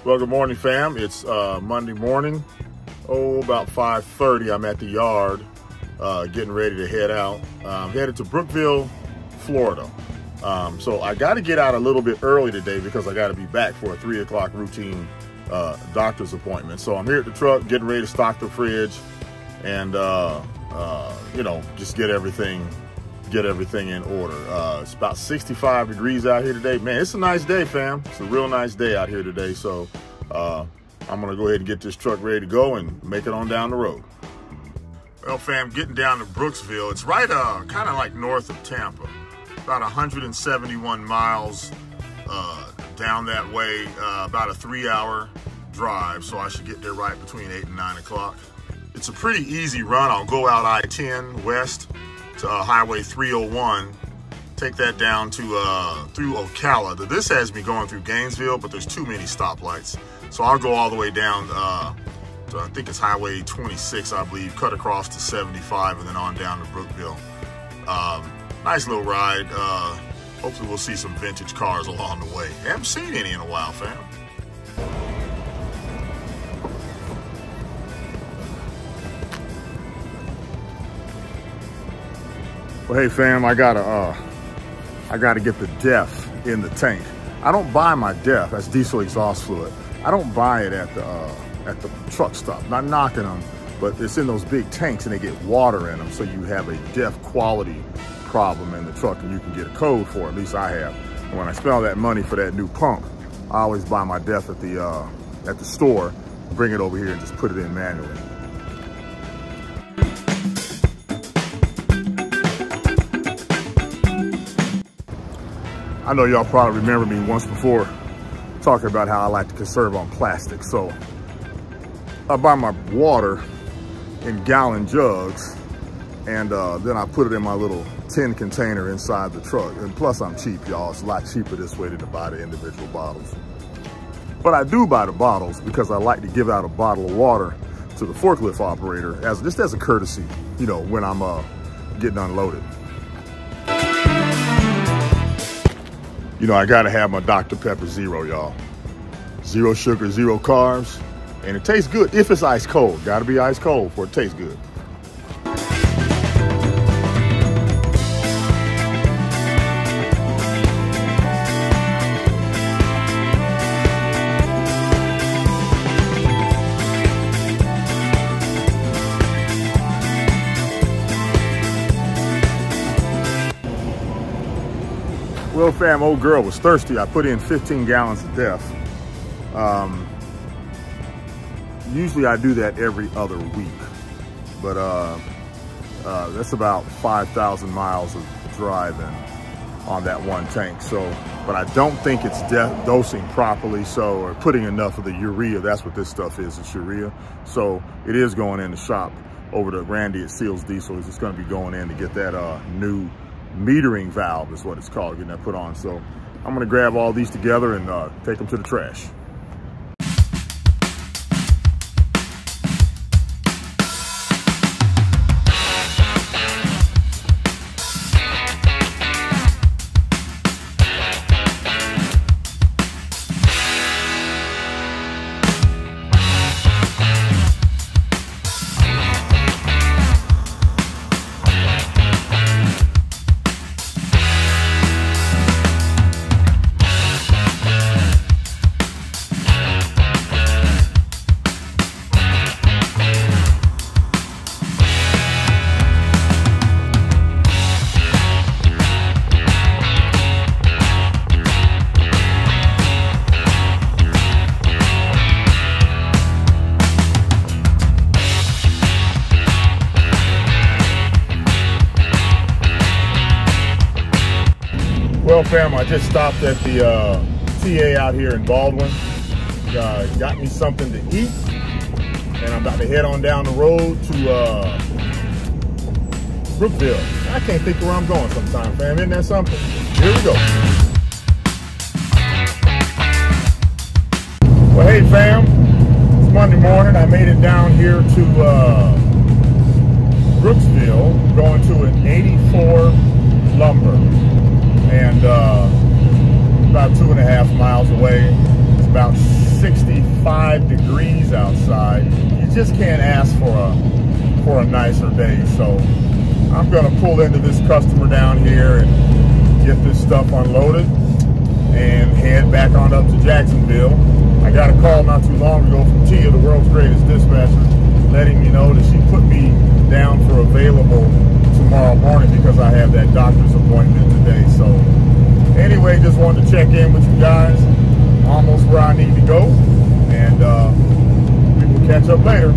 Well, good morning, fam. It's Monday morning. About 5:30. I'm at the yard getting ready to head out. I'm headed to Brookville, Florida. So I got to get out a little bit early today because I got to be back for a 3 o'clock routine doctor's appointment. So I'm here at the truck getting ready to stock the fridge and, you know, just get everything in order. It's about 65 degrees out here today. Man, it's a nice day, fam. It's a real nice day out here today. So I'm gonna go ahead and get this truck ready to go and make it on down the road. Well, fam, getting down to Brooksville. It's right kind of like north of Tampa. About 171 miles down that way, about a 3-hour drive. So I should get there right between 8 and 9 o'clock. It's a pretty easy run. I'll go out I-10 west to Highway 301, take that down to through Ocala. This has me going through Gainesville, but there's too many stoplights. So I'll go all the way down to, I think it's Highway 26, I believe, cut across to 75 and then on down to Brookville. Nice little ride. Hopefully we'll see some vintage cars along the way. Haven't seen any in a while, fam. Well, hey fam, I gotta get the DEF in the tank. I don't buy my DEF, that's diesel exhaust fluid. I don't buy it at the truck stop. Not knocking them, but it's in those big tanks and they get water in them, so you have a DEF quality problem in the truck and you can get a code for it. At least I have. And when I spend all that money for that new pump, I always buy my DEF at the store, bring it over here and just put it in manually. I know y'all probably remember me once before talking about how I like to conserve on plastic. So I buy my water in gallon jugs and then I put it in my little tin container inside the truck. And plus I'm cheap, y'all. It's a lot cheaper this way than to buy the individual bottles. But I do buy the bottles because I like to give out a bottle of water to the forklift operator just as a courtesy, you know, when I'm getting unloaded. You know, I gotta have my Dr. Pepper Zero, y'all. 0 sugar, 0 carbs, and it tastes good if it's ice cold. Gotta be ice cold for it to taste good. Well, fam, old girl was thirsty. I put in 15 gallons of DEF. Usually I do that every other week, but that's about 5,000 miles of driving on that one tank. So, but I don't think it's dosing properly, so, or putting enough of the urea. That's what this stuff is, it's urea. So it is going in the shop over to Randy at Seals Diesel. It's just gonna be going in to get that new metering valve is what it's called, getting that put on. So I'm gonna grab all these together and take them to the trash. Well, fam, I just stopped at the TA out here in Baldwin. Got me something to eat, and I'm about to head on down the road to Brookville. I can't think of where I'm going sometime, fam. Isn't that something? Here we go. Well, hey, fam. It's Monday morning. I made it down here to Brooksville, going to an 84 Lumber, and about 2.5 miles away. It's about 65 5 degrees outside. You just can't ask for a nicer day. So I'm gonna pull into this customer down here and get this stuff unloaded and head back on up to Jacksonville. I got a call not too long ago from Tia, the world's greatest dispatcher, letting me know that she put me down for available tomorrow morning because I have that doctor's appointment today. So anyway, just wanted to check in with you guys. Almost where I need to go, and we will catch up later.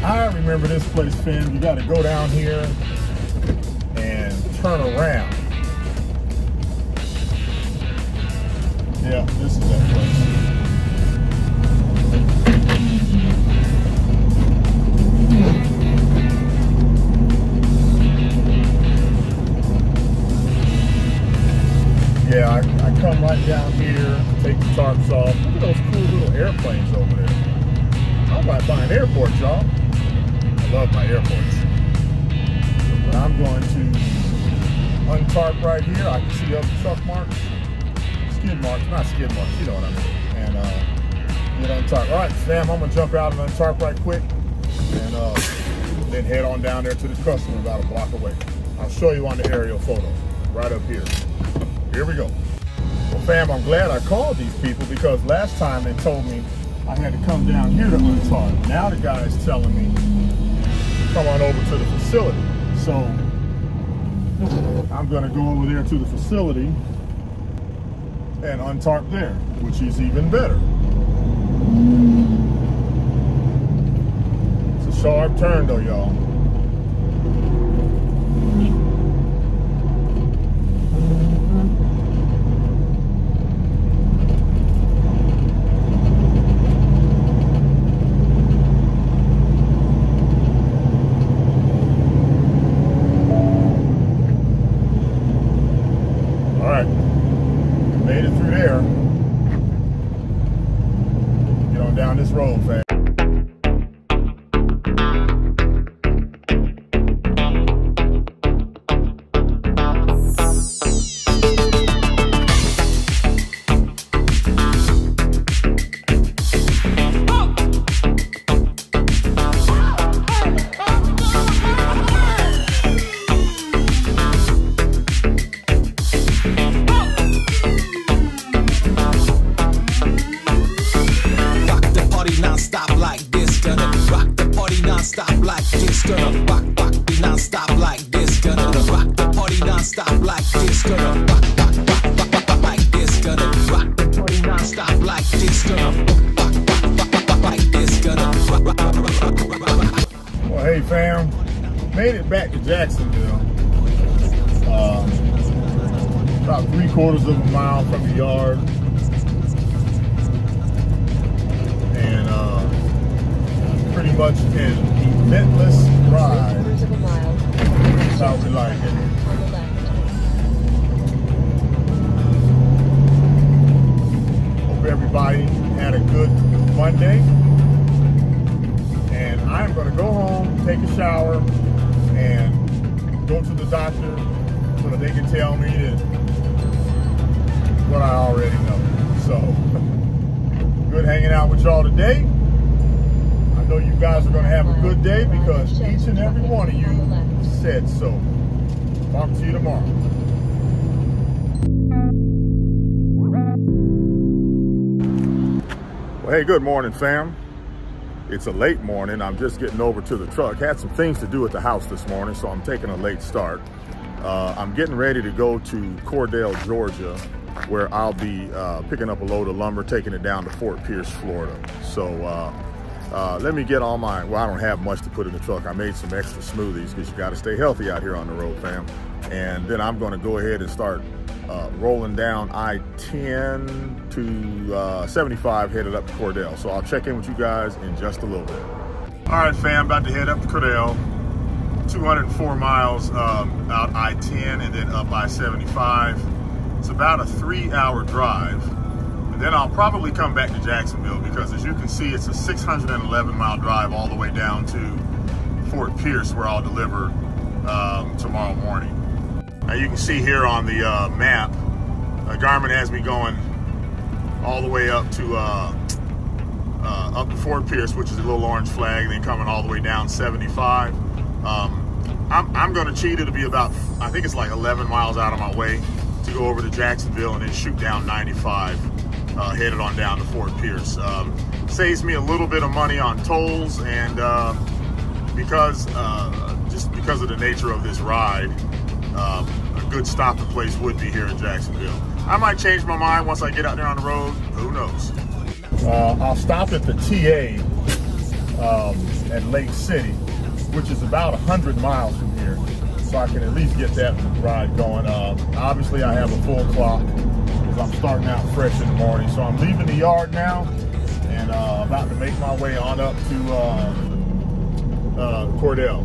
I remember this place, fam. You got to go down here and turn around. Yeah, this is that place. Yeah, I come right down here, take the tarps off. Look at those cool little airplanes over there. I might buy an airport, y'all. I love my airports. But I'm going to untarp right here. I can see up the truck marks. Skid marks, not skid marks, you know what I mean. And get untarp. All right, fam, I'm gonna jump out and untarp right quick, and then head on down there to the customer about a block away. I'll show you on the aerial photo, right up here. Here we go. Well, fam, I'm glad I called these people because last time they told me I had to come down here to untarp. Now the guy's telling me to come on over to the facility. So I'm gonna go over there to the facility and untarp there, which is even better. It's a sharp turn though, y'all. All right. Made it through there. Get on down this road, fam. Well, hey fam, made it back to Jacksonville. About 3/4 of a mile from the yard. And pretty much an eventless ride. That's how we like it. Hope everybody had a good Monday. And I'm going to go home, take a shower, and go to the doctor so that they can tell me that what I already know. So, good hanging out with y'all today. I know you guys are going to have a good day because each and every one of you said so. Talk to you tomorrow. Well, hey, good morning, fam. It's a late morning. I'm just getting over to the truck. Had some things to do at the house this morning, so I'm taking a late start. I'm getting ready to go to Cordell, Georgia, where I'll be picking up a load of lumber, taking it down to Fort Pierce, Florida. So let me get all my, well, I don't have much to put in the truck. I made some extra smoothies because you got to stay healthy out here on the road, fam. And then I'm going to go ahead and start rolling down I-10 to 75 headed up to Cordell. So I'll check in with you guys in just a little bit. All right, fam, about to head up to Cordell. 204 miles out I-10 and then up I-75. It's about a 3-hour drive. And then I'll probably come back to Jacksonville because, as you can see, it's a 611-mile drive all the way down to Fort Pierce, where I'll deliver tomorrow morning. Now you can see here on the map, Garmin has me going all the way up to Fort Pierce, which is a little orange flag, and then coming all the way down 75. I'm going to cheat. It'll be about, I think it's like 11 miles out of my way to go over to Jacksonville and then shoot down 95, headed on down to Fort Pierce. Saves me a little bit of money on tolls, and just because of the nature of this ride, a good stopping place would be here in Jacksonville. I might change my mind once I get out there on the road. Who knows? I'll stop at the TA at Lake City, which is about 100 miles from here, so I can at least get that ride going. Obviously, I have a full clock because I'm starting out fresh in the morning. So I'm leaving the yard now and about to make my way on up to Cordell,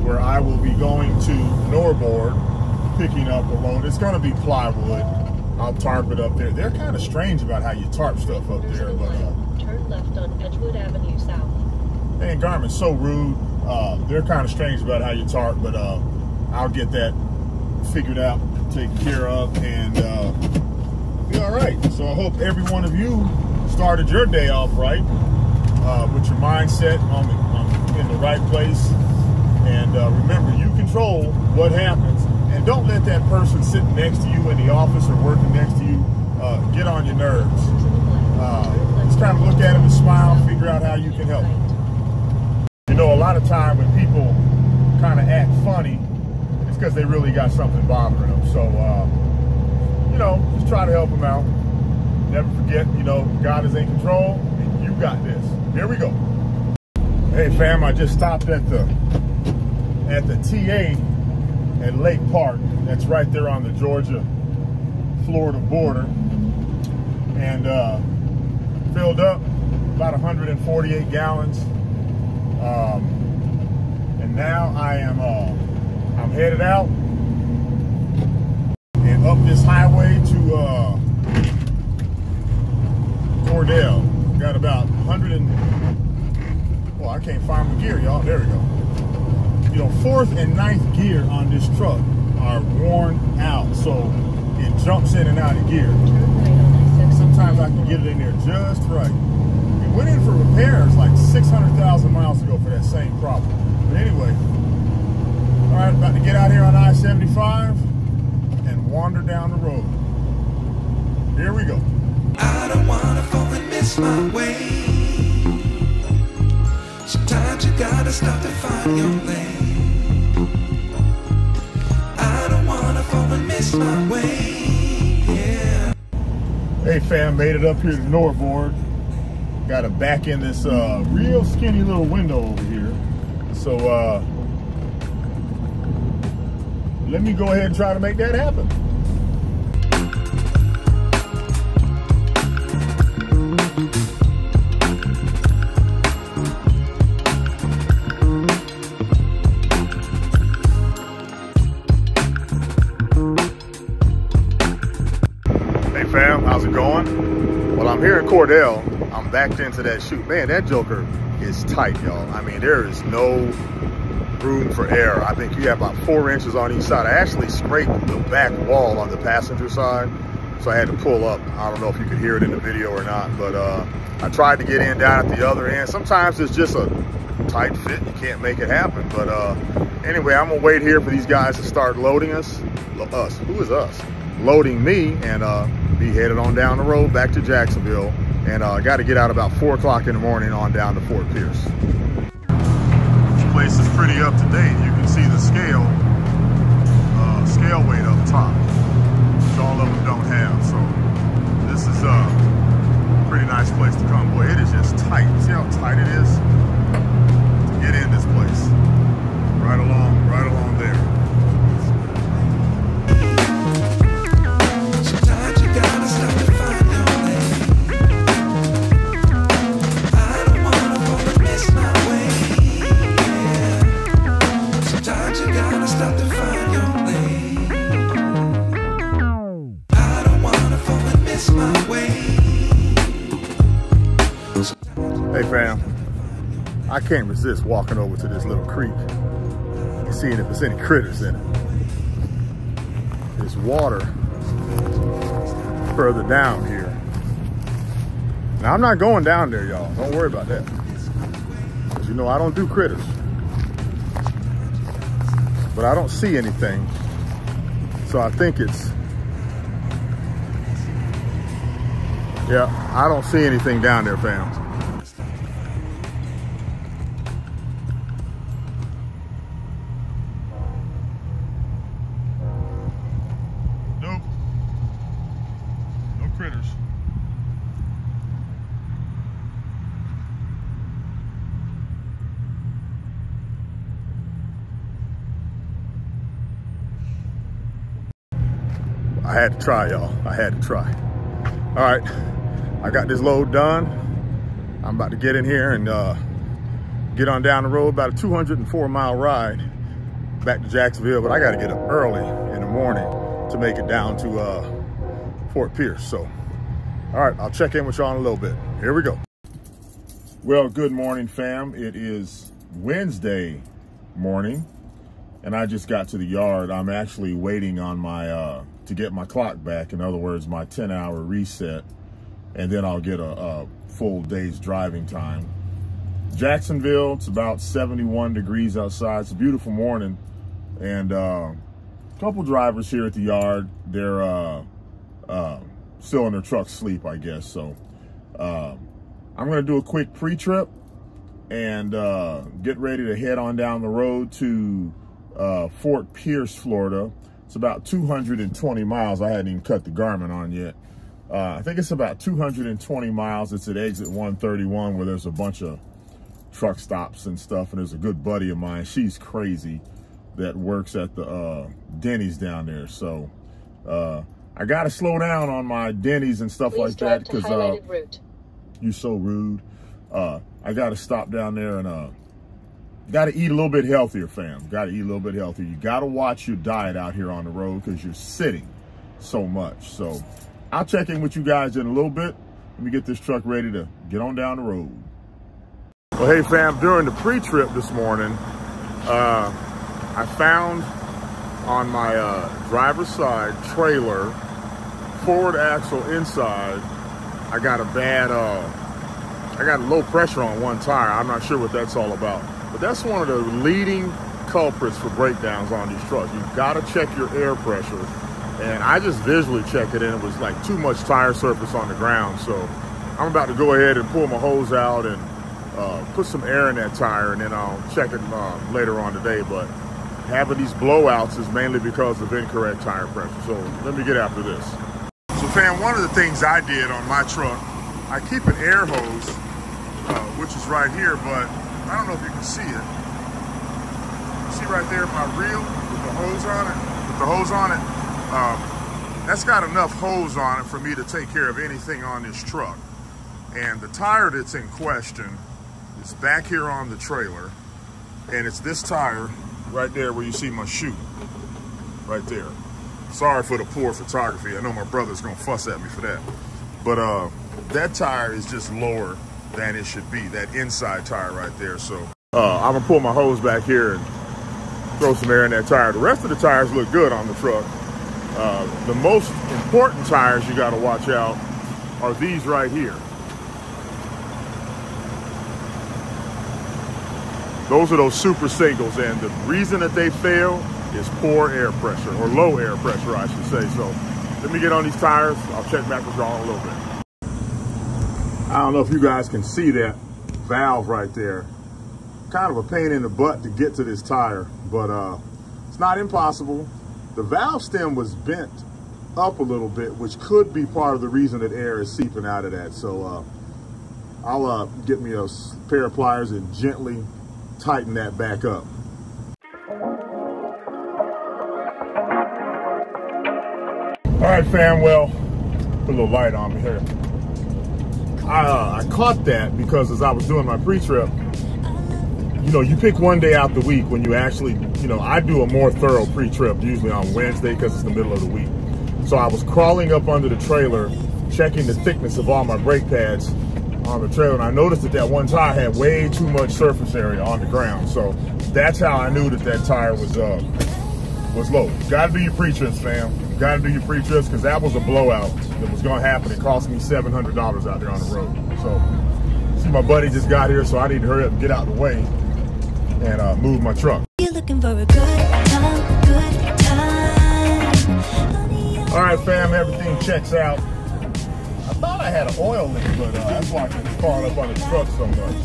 where I will be going to Norboard, picking up a load. It's going to be plywood. I'll tarp it up there. They're kind of strange about how you tarp stuff up there, but turn left on Edgewood Avenue South. Man, Garmin's so rude. They're kind of strange about how you tarp, but I'll get that figured out, taken care of, and be all right. So I hope every one of you started your day off right, with your mindset in the right place. And remember, you control what happens. And don't let that person sitting next to you in the office or working next to you get on your nerves. Just kind of look at them and smile, figure out how you can help. You know, a lot of time when people kind of act funny, it's because they really got something bothering them. So, you know, just try to help them out. Never forget, you know, God is in control, and you got this. Here we go. Hey, fam, I just stopped at the TA at Lake Park. That's right there on the Georgia-Florida border. And filled up about 148 gallons. And now I'm headed out and up this highway to Cordell. Got about 100 and, well, I can't find my gear, y'all. There we go. You know, 4th and 9th gear on this truck are worn out, so it jumps in and out of gear. Sometimes I can get it in there just right. It went in for repairs like 600,000 miles ago for that same problem. But anyway, all right, about to get out here on I-75 and wander down the road. Here we go. I don't wanna fall and miss my way. Sometimes you gotta stop to find your lane. I don't wanna fall and miss my way, yeah. Hey fam, made it up here to Norboard. Got to back in this real skinny little window over here. So let me go ahead and try to make that happen. Fam, how's it going? Well, I'm here in Cordell. I'm backed into that chute. Man, that joker is tight, y'all. I mean, there is no room for error. I think you have about 4 inches on each side. I actually scraped the back wall on the passenger side, so I had to pull up. I don't know if you could hear it in the video or not, but I tried to get in down at the other end. Sometimes it's just a tight fit. You can't make it happen. But anyway, I'm gonna wait here for these guys to start loading us. Who is us? Loading me, and be headed on down the road back to Jacksonville, and I got to get out about 4 o'clock in the morning on down to Fort Pierce. This place is pretty up to date. You can see the scale weight up top, which all of them don't have. So this is a pretty nice place to come. Boy, it is just tight. See how tight it is to get in this place? Right along there. Stop to find your lane. I I can't resist walking over to this little creek and seeing if there's any critters in it. There's water further down here. Now, I'm not going down there, y'all. Don't worry about that. Because you know I don't do critters. But I don't see anything. So I think it's, yeah, I don't see anything down there, fam. Nope. No critters. I had to try, y'all. I had to try. All right, I got this load done. I'm about to get in here and get on down the road, about a 204-mile ride back to Jacksonville, but I got to get up early in the morning to make it down to Fort Pierce. So, all right, I'll check in with y'all in a little bit. Here we go. Well, good morning, fam. It is Wednesday morning, and I just got to the yard. I'm actually waiting on my to get my clock back. In other words, my 10-hour reset, and then I'll get a full day's driving time. Jacksonville, it's about 71 degrees outside. It's a beautiful morning, and a couple drivers here at the yard. They're still in their truck sleep, I guess. So I'm gonna do a quick pre-trip and get ready to head on down the road to Fort Pierce, Florida. It's about 220 miles. I hadn't even cut the Garmin on yet. I think it's about 220 miles. It's at exit 131 where there's a bunch of truck stops and stuff. And there's a good buddy of mine. She's crazy, that works at the Denny's down there. So I got to slow down on my Denny's and stuff like that. Because you're so rude. I got to stop down there and got to eat a little bit healthier, fam. Got to eat a little bit healthier. You got to watch your diet out here on the road because you're sitting so much. So I'll check in with you guys in a little bit. Let me get this truck ready to get on down the road. Well, hey, fam, during the pre-trip this morning, I found on my driver's side trailer, forward axle inside, I got a bad, I got low pressure on one tire. I'm not sure what that's all about. But that's one of the leading culprits for breakdowns on these trucks. You've got to check your air pressure. And I just visually checked it, and it was like too much tire surface on the ground. So I'm about to go ahead and pull my hose out and put some air in that tire, and then I'll check it later on today. But having these blowouts is mainly because of incorrect tire pressure. So let me get after this. So fam, one of the things I did on my truck, I keep an air hose, which is right here, but I don't know if you can see it. See right there my reel with the hose on it? With the hose on it? That's got enough hose on it for me to take care of anything on this truck. And the tire that's in question is back here on the trailer. And it's this tire right there where you see my shoe. Right there. Sorry for the poor photography. I know my brother's gonna fuss at me for that. But that tire is just lower than it should be, that inside tire right there. So I'm gonna pull my hose back here and throw some air in that tire. The rest of the tires look good on the truck. The most important tires you gotta watch out are these right here. Those are those super singles, and the reason that they fail is poor air pressure, or low air pressure, I should say. So let me get on these tires. I'll check back with y'all in a little bit. I don't know if you guys can see that valve right there. Kind of a pain in the butt to get to this tire, but it's not impossible. The valve stem was bent up a little bit, which could be part of the reason that air is seeping out of that. So I'll get me a pair of pliers and gently tighten that back up. All right, fam, well, put a little light on me here. I caught that because as I was doing my pre-trip, you know, you pick one day out the week when you actually, you know, I do a more thorough pre-trip usually on Wednesday because it's the middle of the week. So I was crawling up under the trailer, checking the thickness of all my brake pads on the trailer, and I noticed that that one tire had way too much surface area on the ground. So that's how I knew that that tire was low. Got to do your pre-trips, fam. Got to do your pre-trips, because that was a blowout that was going to happen. It cost me $700 out there on the road. So see, my buddy just got here, so I need to hurry up and get out of the way and move my truck. You're looking for a good time, good time. All right, fam, everything checks out. I thought I had an oil leak, but that's why I was caught up on the truck so much.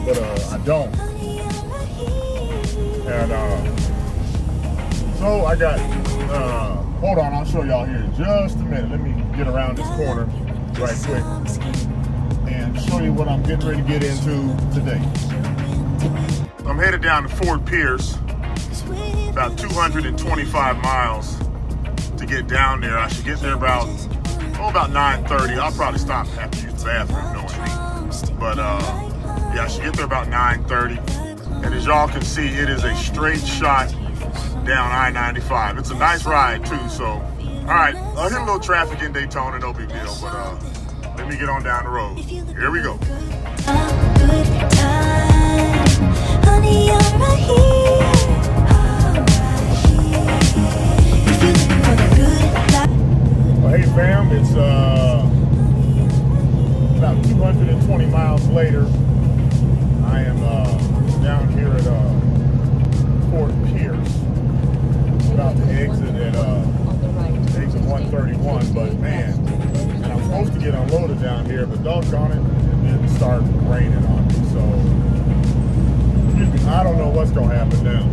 But I don't. And so I got, hold on, I'll show y'all here in just a minute. Let me get around this corner right quick and show you what I'm getting ready to get into today. I'm headed down to Fort Pierce, about 225 miles to get down there. I should get there about 9:30. I'll probably stop and have to use the bathroom, knowing me. But yeah, I should get there about 9:30. And as y'all can see, it is a straight shot down I-95. It's a nice ride too, so all right, I'll hit a little traffic in Daytona, no big deal, but let me get on down the road. Here we go. Well, hey fam, it's about 220 miles later. I am down here at Fort Pierce, about to exit at exit 131, but man, and I'm supposed to get unloaded down here, but doggone it, it didn't start raining on me, so I don't know what's gonna happen now.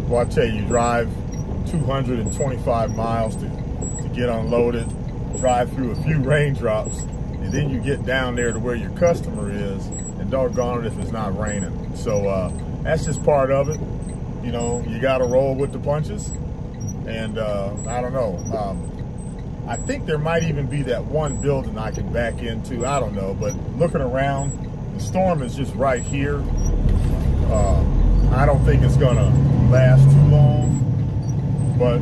Well, I tell you, drive 225 miles to get unloaded, drive through a few raindrops, and then you get down there to where your customer is, and doggone it if it's not raining. So that's just part of it. You know, you got to roll with the punches. And I don't know. I think there might even be that one building I can back into. I don't know. But looking around, the storm is just right here. I don't think it's going to last too long. But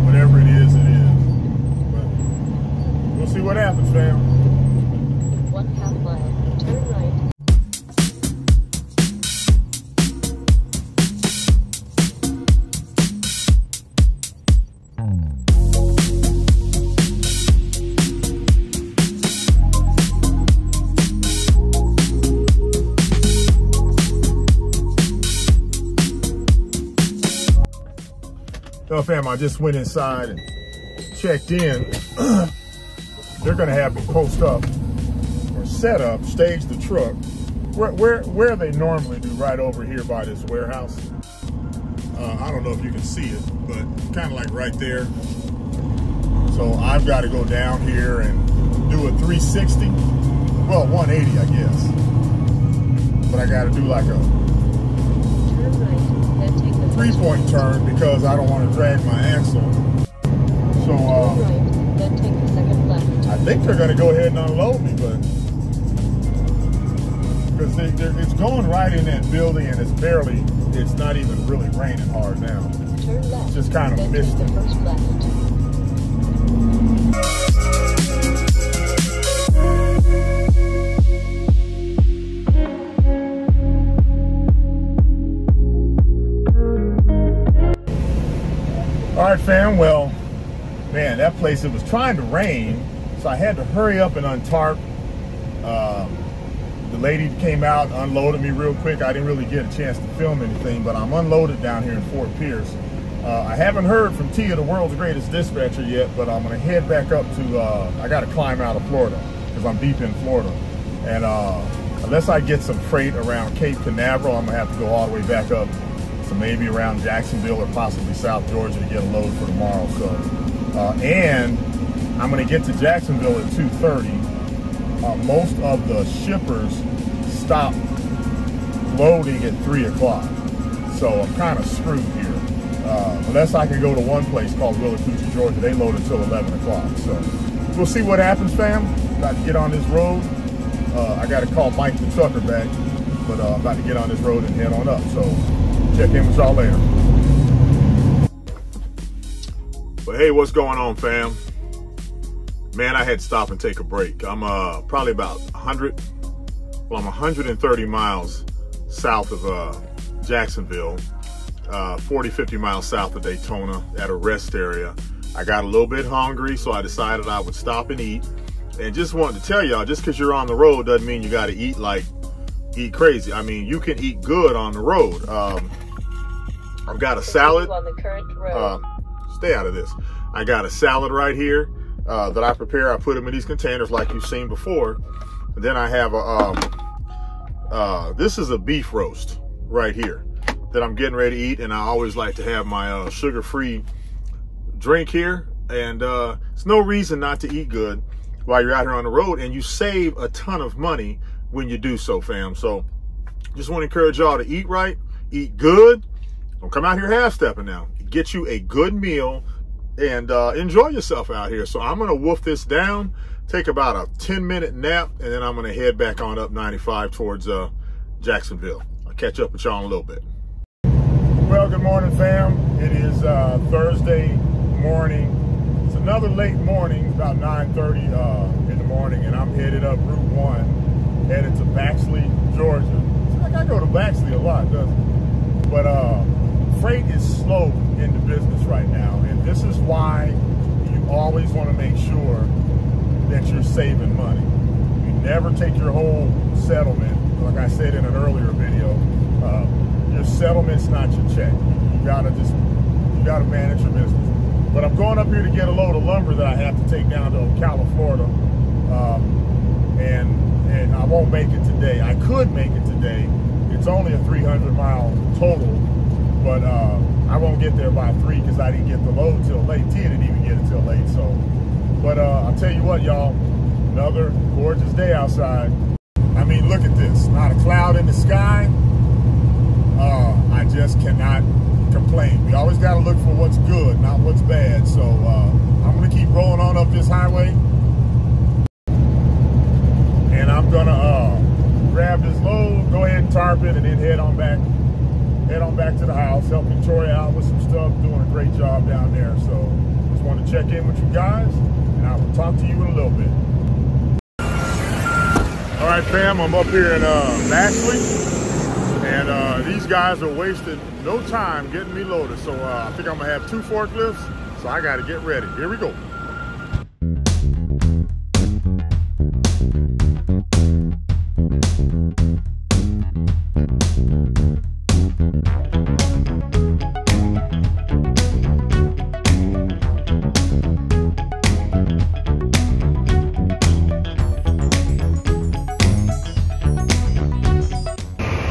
whatever it is, it is. But we'll see what happens, fam. 1/2 mile. Turn right. So fam, I just went inside and checked in. They're gonna have me post up or set up, stage the truck where they normally do, right over here by this warehouse. I don't know if you can see it, but kind of like right there. So I've got to go down here and do a 360, well 180 I guess, but I got to do like a Turn right. Then take the 3-point turn because I don't want to drag my axle. So Turn right. Then take the second left. I think they're going to go ahead and unload me, but because it's going right in that building, and it's not even really raining hard now. Turn left. It's just kind of then take misty. the first left. All right, fam. Well, man, that place, it was trying to rain, so I had to hurry up and untarp. The lady came out, unloaded me real quick. I didn't really get a chance to film anything, but I'm unloaded down here in Fort Pierce. I haven't heard from Tia, the world's greatest dispatcher, yet, but I'm gonna head back up to, I gotta climb out of Florida because I'm deep in Florida. And unless I get some freight around Cape Canaveral, I'm gonna have to go all the way back up. So maybe around Jacksonville or possibly South Georgia to get a load for tomorrow. So, and I'm gonna get to Jacksonville at 2:30. Most of the shippers stop loading at 3 o'clock. So I'm kind of screwed here. Unless I can go to one place called Willacoochee, Georgia. They load until 11 o'clock. So we'll see what happens, fam. About to get on this road. I got to call Mike the trucker back, but I'm about to get on this road and head on up. So check in with y'all later. But hey, what's going on, fam? Man, I had to stop and take a break. I'm probably about 130 miles south of Jacksonville, 40, 50 miles south of Daytona at a rest area. I got a little bit hungry, so I decided I would stop and eat. And just wanted to tell y'all, just because you're on the road doesn't mean you got to eat crazy. I mean, you can eat good on the road. I've got a salad. On the current road. Stay out of this. I got a salad right here that I prepare. I put them in these containers like you've seen before. And then I have this is a beef roast right here that I'm getting ready to eat. And I always like to have my sugar-free drink here. And it's no reason not to eat good while you're out here on the road, and you save a ton of money when you do so, fam. So just want to encourage y'all to eat right, eat good. Don't come out here half-stepping now. Get you a good meal and enjoy yourself out here. So I'm going to wolf this down, take about a 10-minute nap, and then I'm going to head back on up 95 towards Jacksonville. I'll catch up with y'all in a little bit. Well, good morning, fam. It is Thursday morning. It's another late morning, about 9:30 in the morning, and I'm headed up Route 1, headed to Baxley, Georgia. It's like I go to Baxley a lot, doesn't it? But freight is slow in the business right now, and this is why you always want to make sure that you're saving money. You never take your whole settlement, like I said in an earlier video. Your settlement's not your check. You gotta manage your business. But I'm going up here to get a load of lumber that I have to take down to Ocala, Florida. And I won't make it today. I could make it today. It's only a 300-mile total, but I won't get there by 3 because I didn't get the load till late. T didn't even get it till late. So, but I'll tell you what, y'all, another gorgeous day outside. I mean, look at this. Not a cloud in the sky. I just cannot complain. We always got to look for what's good, not what's bad. So I'm going to keep rolling on up this highway, and I'm going to grab this load, go ahead and tarp it, and then head on back to the house, helping Troy out with some stuff, doing a great job down there. So just wanted to check in with you guys, and I will talk to you in a little bit. All right, fam, I'm up here in Baxley. And these guys are wasting no time getting me loaded. So I think I'm gonna have 2 forklifts. So I gotta get ready. Here we go.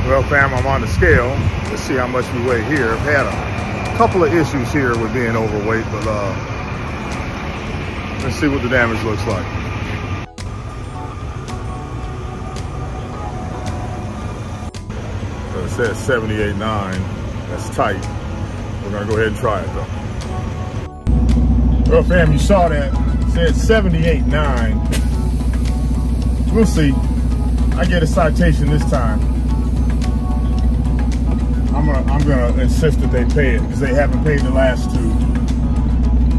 Well, fam, I'm on the scale. Let's see how much we weigh here. I've had a couple of issues here with being overweight, but let's see what the damage looks like. So it says 78.9. That's tight. We're gonna go ahead and try it though. Well, fam, you saw that. It said 78.9. We'll see. I get a citation this time. I'm gonna insist that they pay it because they haven't paid the last 2,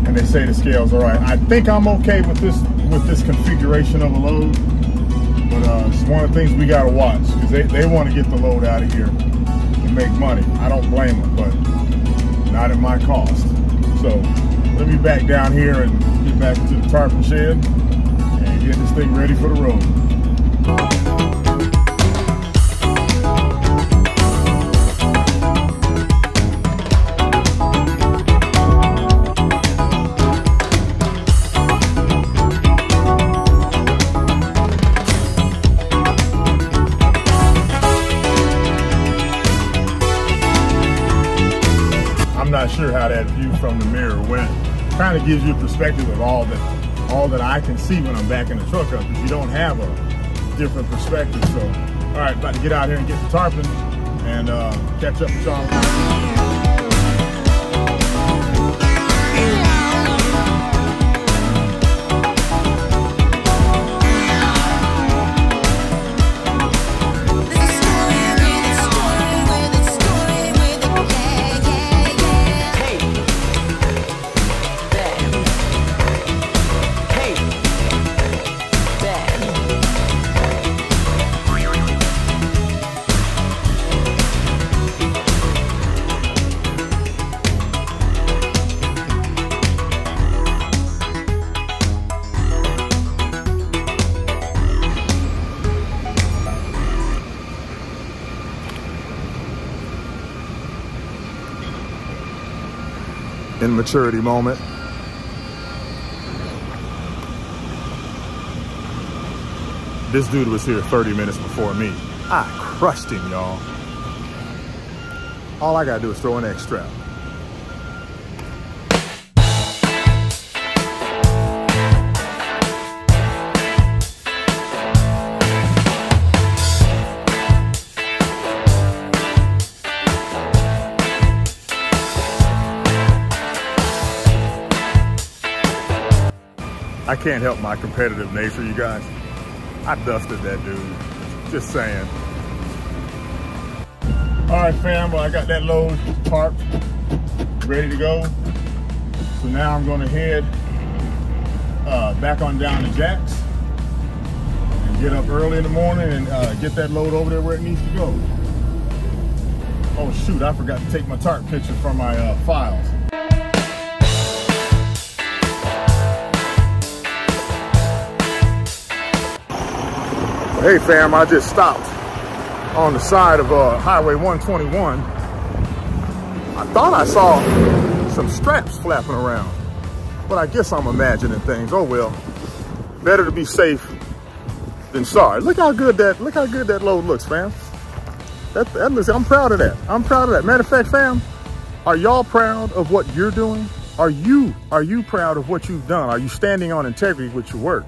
and they say the scale's all right. I think I'm okay with this configuration of a load, but it's one of the things we gotta watch because they want to get the load out of here and make money. I don't blame them, but not at my cost. So let me back down here and get back to the tarping shed and get this thing ready for the road. Not sure how that view from the mirror went. Kind of gives you a perspective of all that I can see when I'm backing the truck up, because you don't have a different perspective. So, all right, about to get out here and get the tarping and catch up with y'all. immaturity moment. This dude was here 30 minutes before me. I crushed him, y'all. All I gotta do is throw an X strap. I can't help my competitive nature, you guys. I dusted that dude, just saying. All right, fam, well, I got that load tarped, ready to go. So now I'm gonna head back on down to Jack's and get up early in the morning and get that load over there where it needs to go. Oh shoot, I forgot to take my tarp picture from my files. Hey fam, I just stopped on the side of Highway 121. I thought I saw some straps flapping around, but I guess I'm imagining things. Oh well, better to be safe than sorry. Look how good that load looks, fam. That looks, I'm proud of that. I'm proud of that. Matter of fact, fam, are y'all proud of what you're doing? Are you proud of what you've done? Are you standing on integrity with your work?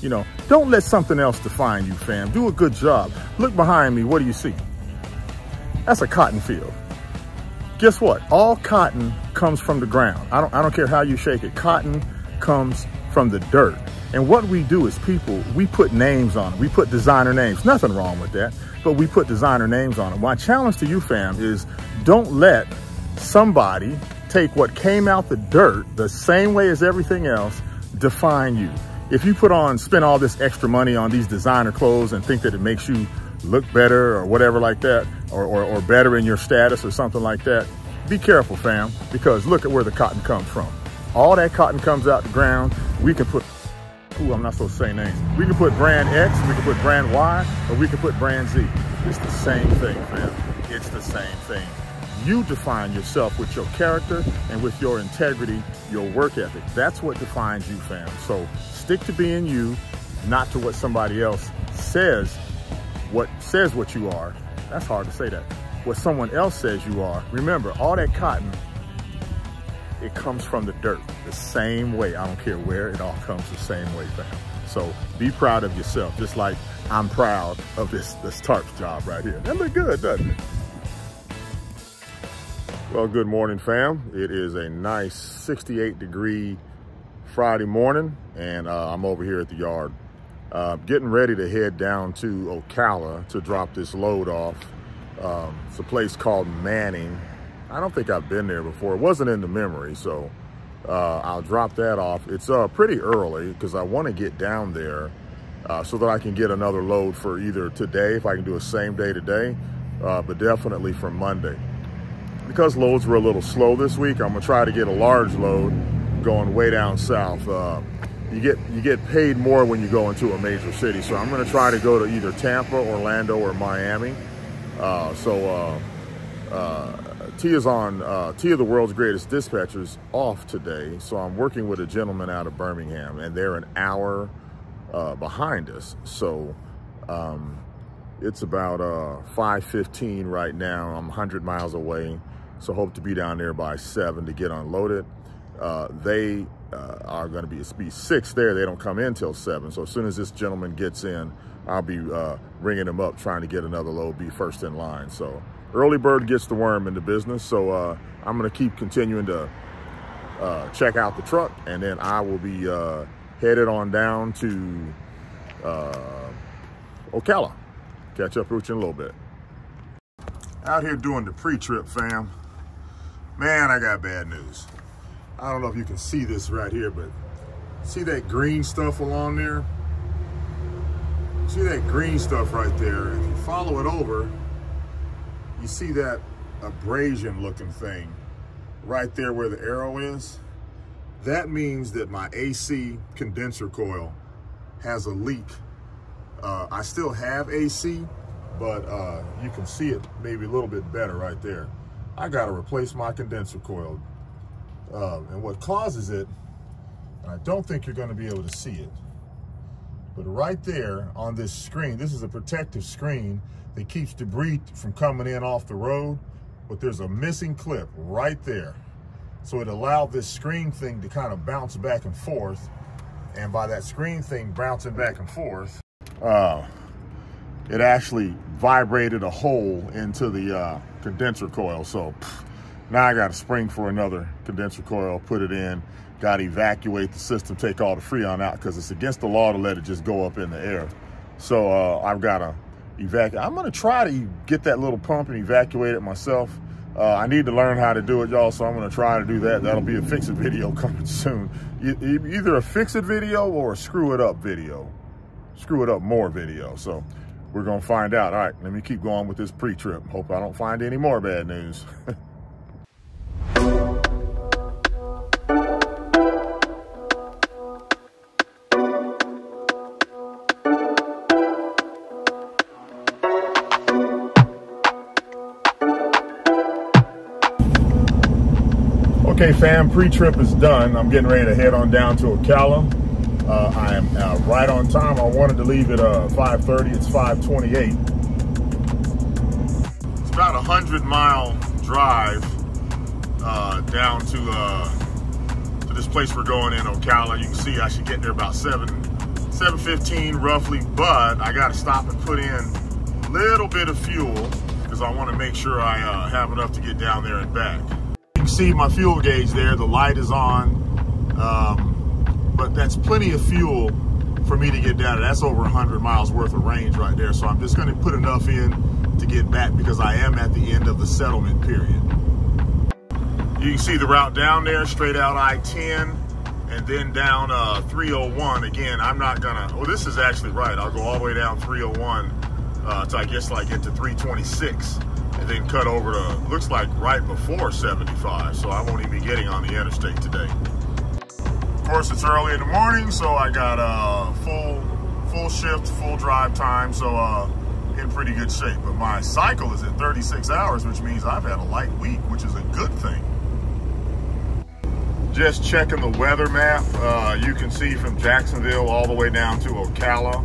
You know, don't let something else define you, fam. Do a good job. Look behind me, what do you see? That's a cotton field. Guess what? All cotton comes from the ground. I don't care how you shake it. Cotton comes from the dirt. And what we do as people, we put names on it. We put designer names. Nothing wrong with that, but we put designer names on it. My challenge to you, fam, is don't let somebody take what came out the dirt the same way as everything else define you. If you spend all this extra money on these designer clothes and think that it makes you look better or whatever like that, or better in your status or something like that, be careful, fam, because look at where the cotton comes from. All that cotton comes out the ground. We can put, ooh, I'm not supposed to say names. We can put brand X, we can put brand Y, or we can put brand Z. It's the same thing, fam. It's the same thing. You define yourself with your character and with your integrity, your work ethic. That's what defines you, fam. So stick to being you, not to what somebody else says what you are. That's hard to say that. What someone else says you are. Remember, all that cotton, it comes from the dirt the same way. I don't care where, it all comes the same way, fam. So be proud of yourself, just like I'm proud of this tarp job right here. That look good, doesn't it? Well, good morning, fam. It is a nice 68-degree Friday morning, and I'm over here at the yard. Getting ready to head down to Ocala to drop this load off. It's a place called Manning. I don't think I've been there before. It wasn't in the memory, so I'll drop that off. It's pretty early because I want to get down there so that I can get another load for either today, if I can do a same day today, but definitely for Monday. Because loads were a little slow this week, I'm gonna try to get a large load going way down south. You get paid more when you go into a major city, so I'm gonna try to go to either Tampa, Orlando, or Miami. T is on, T of the World's Greatest Dispatchers off today, so I'm working with a gentleman out of Birmingham, and they're an hour behind us. So it's about 5:15 right now. I'm 100 miles away, so hope to be down there by 7 to get unloaded. They are going to be 6 there. They don't come in till 7. So as soon as this gentleman gets in, I'll be ringing him up, trying to get another load, be first in line. So early bird gets the worm in the business. So I'm going to keep continuing to check out the truck, and then I will be headed on down to Ocala. Catch up with you in a little bit. Out here doing the pre-trip, fam. Man, I got bad news. I don't know if you can see this right here, but see that green stuff along there? See that green stuff right there? If you follow it over, you see that abrasion looking thing right there where the arrow is? That means that my AC condenser coil has a leak. I still have AC, but you can see it maybe a little bit better right there. I gotta replace my condenser coil. And what causes it, and I don't think you're going to be able to see it, but right there on this screen, this is a protective screen that keeps debris from coming in off the road, but there's a missing clip right there. So it allowed this screen thing to kind of bounce back and forth. And by that screen thing bouncing back and forth, it actually vibrated a hole into the condenser coil. So now I got to spring for another condenser coil, put it in, got to evacuate the system, take all the Freon out, because it's against the law to let it just go up in the air. So I've got to evacuate. I'm going to try to get that little pump and evacuate it myself. I need to learn how to do it, y'all, so I'm going to try to do that. That'll be a fix-it video coming soon. Either a fix-it video or a screw-it-up video. Screw-it-up more video. So we're going to find out. All right, let me keep going with this pre-trip. Hope I don't find any more bad news. Okay, fam, pre-trip is done. I'm getting ready to head on down to Ocala. I am right on time. I wanted to leave at 5:30. It's 5:28. It's about a 100-mile drive down to this place we're going in, Ocala. You can see I should get there about 7:15 roughly, but I got to stop and put in a little bit of fuel because I want to make sure I have enough to get down there and back. You can see my fuel gauge there. The light is on, but that's plenty of fuel for me to get down. That's over 100 miles worth of range right there. So I'm just going to put enough in to get back because I am at the end of the settlement period. You can see the route down there, straight out I-10, and then down 301. Again, I'm not gonna, oh, this is actually right. I'll go all the way down 301 to I guess like get to 326. And then cut over to, looks like right before 75, so I won't even be getting on the interstate today. Of course, it's early in the morning, so I got a full shift, full drive time, so in pretty good shape. But my cycle is at 36 hours, which means I've had a light week, which is a good thing. Just checking the weather map, you can see from Jacksonville all the way down to Ocala,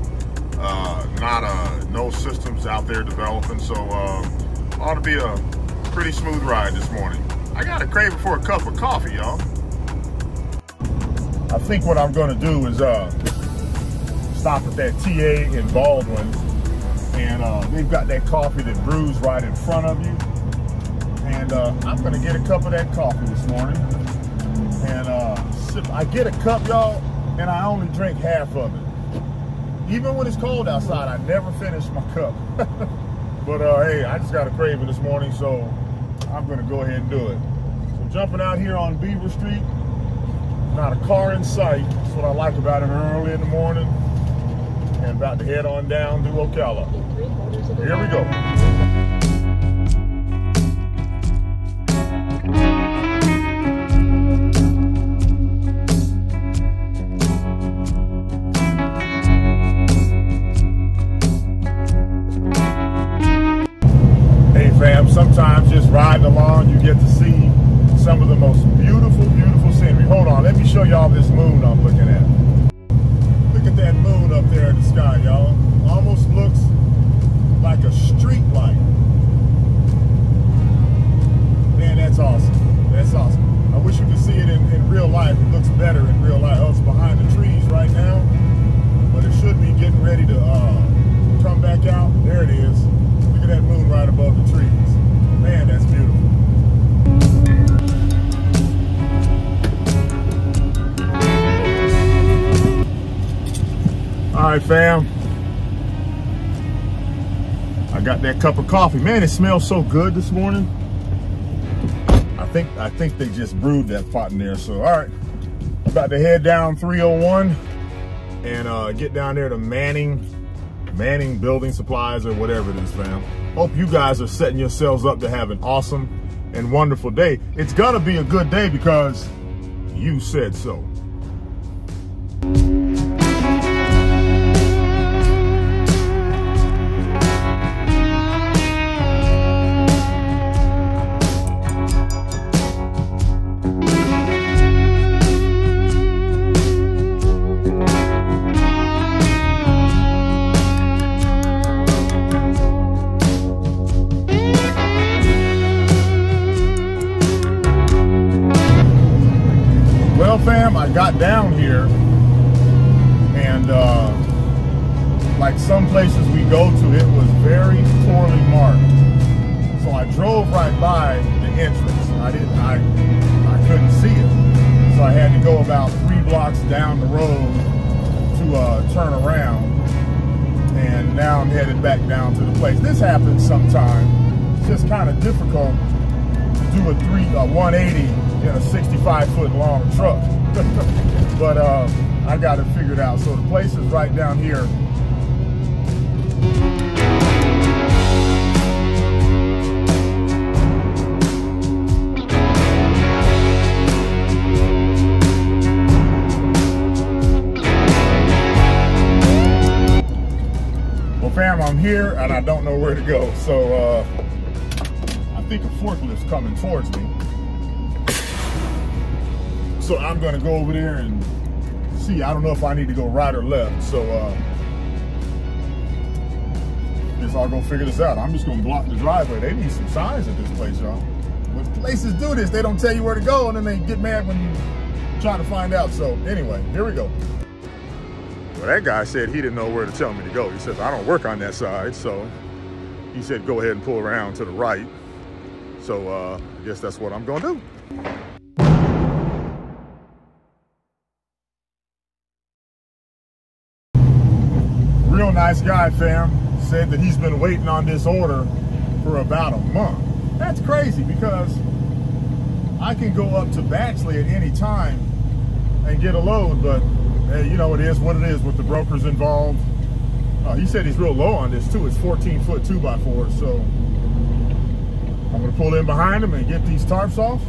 no systems out there developing, so ought to be a pretty smooth ride this morning. I got a craving for a cup of coffee, y'all. I think what I'm gonna do is stop at that TA in Baldwin, and they've got that coffee that brews right in front of you. And I'm gonna get a cup of that coffee this morning. And I get a cup, y'all, and I only drink half of it. Even when it's cold outside, I never finish my cup. But hey, I just got a craving this morning, so I'm gonna go ahead and do it. So jumping out here on Beaver Street, not a car in sight. That's what I like about it early in the morning. And about to head on down to Ocala. Here we go. Sometimes just riding along, you get to see some of the most beautiful, beautiful scenery. Hold on, let me show y'all this moon I'm looking at. Look at that moon up there in the sky, y'all. Almost looks like a street light. Man, that's awesome. That's awesome. I wish you could see it in real life. It looks better in real life. Oh, it's behind the trees right now, but it should be getting ready to come back out. There it is. Look at that moon right above the trees. Man, that's beautiful. All right, fam. I got that cup of coffee. Man, it smells so good this morning. I think they just brewed that pot in there. So, all right. I'm about to head down 301 and get down there to Manning Building Supplies or whatever it is, fam. Hope you guys are setting yourselves up to have an awesome and wonderful day. It's gonna be a good day because you said so. Well, fam, I got down here, and like some places we go to, it was very poorly marked. So I drove right by the entrance. I couldn't see it, so I had to go about 3 blocks down the road to turn around. And now I'm headed back down to the place. This happens sometimes. It's just kind of difficult to do a 180 in a 65-foot long truck. But I got it figured out. So the place is right down here. Fam, I'm here and I don't know where to go, so I think a forklift's coming towards me. So I'm gonna go over there and see. I don't know if I need to go right or left, so guess I'll go figure this out. I'm just gonna block the driveway. They need some signs at this place, y'all. When places do this, they don't tell you where to go, and then they get mad when you try to find out. So anyway, here we go. Well, that guy said he didn't know where to tell me to go. He says, I don't work on that side. So he said, go ahead and pull around to the right. So I guess that's what I'm going to do. Real nice guy, fam. Said that he's been waiting on this order for about a month. That's crazy because I can go up to Baxley at any time and get a load, but hey, you know, it is what it is with the brokers involved. He said he's real low on this too. It's 14-foot 2x4. So I'm gonna pull in behind him and get these tarps off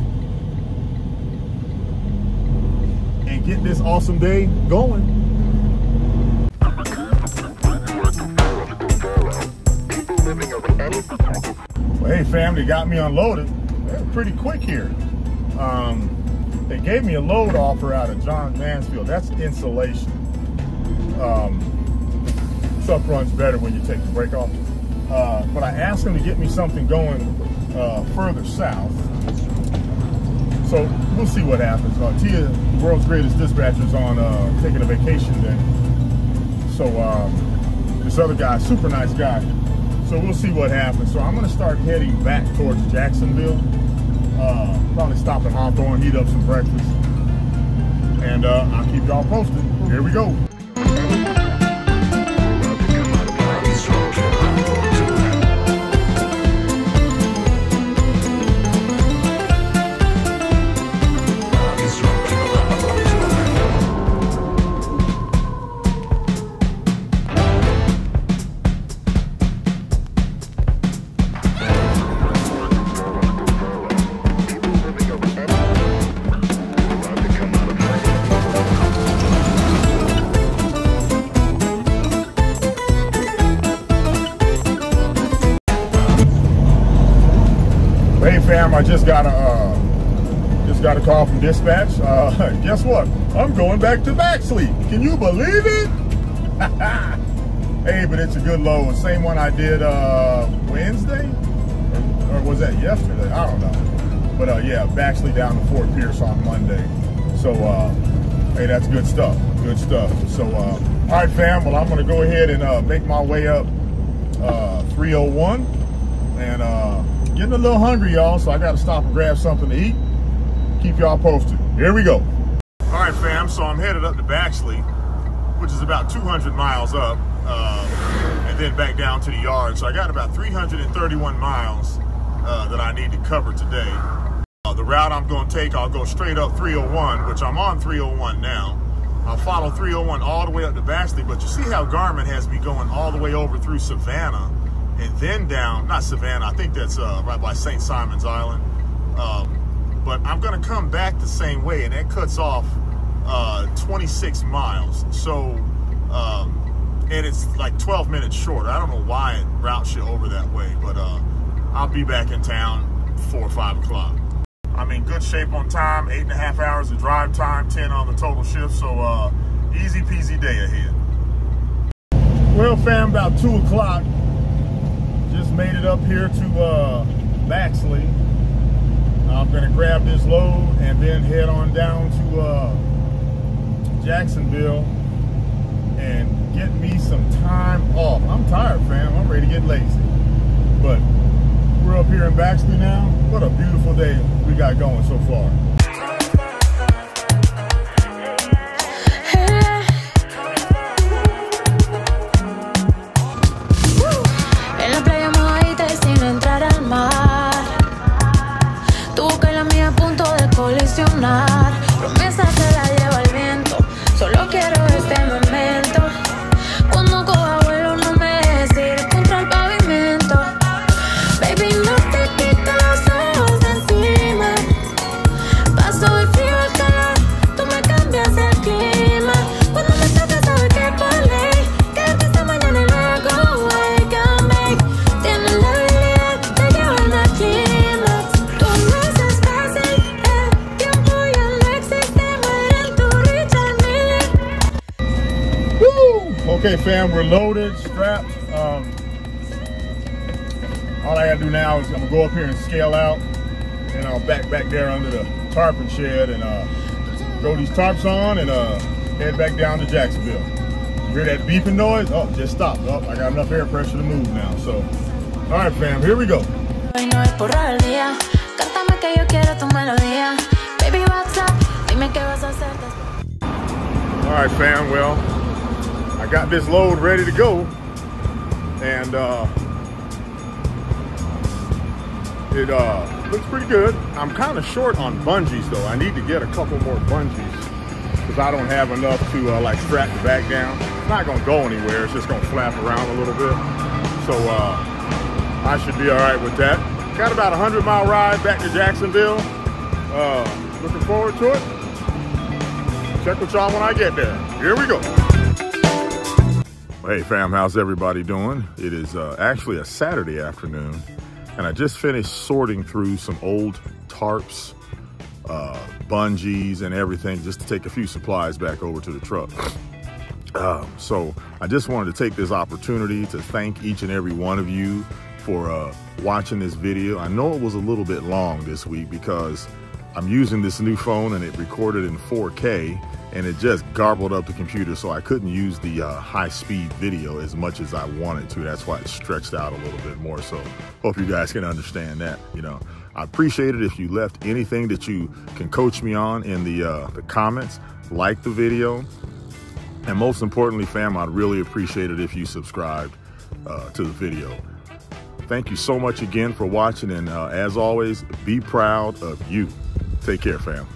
and get this awesome day going. Well, hey fam, they got me unloaded. They're pretty quick here. They gave me a load offer out of John Mansfield. That's insulation. Stuff runs better when you take the brake off. But I asked him to get me something going further south. So we'll see what happens. Tia, the world's greatest dispatcher, is on taking a vacation day. So this other guy, super nice guy. So we'll see what happens. So I'm gonna start heading back towards Jacksonville. Probably stop at Hawthorne, heat up some breakfast, and I'll keep y'all posted. Here we go. Hey fam, I just got a call from dispatch. Guess what? I'm going back to Baxley. Can you believe it? Hey, but it's a good load. Same one I did Wednesday, or was that yesterday? I don't know. But yeah, Baxley down to Fort Pierce on Monday. So hey, that's good stuff. Good stuff. So all right, fam. Well, I'm gonna go ahead and make my way up 301 and. Getting a little hungry, y'all, so I got to stop and grab something to eat. Keep y'all posted. Here we go. All right, fam, so I'm headed up to Baxley, which is about 200 miles up, and then back down to the yard. So I got about 331 miles that I need to cover today. The route I'm going to take, I'll go straight up 301, which I'm on 301 now. I'll follow 301 all the way up to Baxley, but you see how Garmin has me going all the way over through Savannah, and then down, not Savannah, I think that's right by St. Simon's Island. But I'm gonna come back the same way, and that cuts off 26 miles. So, and it's like 12 minutes shorter. I don't know why it routes you over that way, but I'll be back in town 4 or 5 o'clock. I'm in good shape on time, 8.5 hours of drive time, 10 on the total shift, so easy peasy day ahead. Well, fam, about 2 o'clock. Just made it up here to Baxley. I'm gonna grab this load and then head on down to Jacksonville and get me some time off. I'm tired, fam. I'm ready to get lazy. But we're up here in Baxley now. What a beautiful day we got going so far. En la playa mojadita y sin entrar al mar. Tu boca y la mía a punto de colisionar. Promesa se la lleva el viento. Solo quiero este momento. Cuando coja vuelo no me dejes ir contra el pavimento. Baby, no te quito los ojos de encima. Paso del frío al calor, tú me cambias el clima. Cuando me tocas sabes que por ley quédate esta mañana y luego wake and make. Tienes la habilidad de llevarme al clímax. Tú no haces fácil, el tiempo ya no existe. Muere en tu Richard Mille. Woo! Okay, fam, we're loaded, strapped. All I gotta do now is I'm gonna go up here and scale out, and I'll back there under the tarping shed and throw these tarps on and head back down to Jacksonville. You hear that beeping noise? Oh, just stopped. Oh, I got enough air pressure to move now. So, all right, fam, here we go. Hoy no es por rebeldía. Cántame que yo quiero tu melodía. Baby, what's up? Dime qué vas a hacer después. All right, fam, well, I got this load ready to go, and it looks pretty good. I'm kind of short on bungees though. I need to get a couple more bungees because I don't have enough to like strap the back down. It's not gonna go anywhere. It's just gonna flap around a little bit. So I should be all right with that. Got about a 100-mile ride back to Jacksonville. Looking forward to it. Check with y'all when I get there. Here we go. Hey fam, how's everybody doing? It is actually a Saturday afternoon, and I just finished sorting through some old tarps, bungees and everything just to take a few supplies back over to the truck. So I just wanted to take this opportunity to thank each and every one of you for watching this video. I know it was a little bit long this week because I'm using this new phone and it recorded in 4K and it just garbled up the computer, so I couldn't use the high-speed video as much as I wanted to. That's why it stretched out a little bit more. So hope you guys can understand that. You know, I appreciate it if you left anything that you can coach me on in the comments, like the video, and most importantly, fam, I'd really appreciate it if you subscribed to the video. Thank you so much again for watching, and as always, be proud of you. Take care, fam.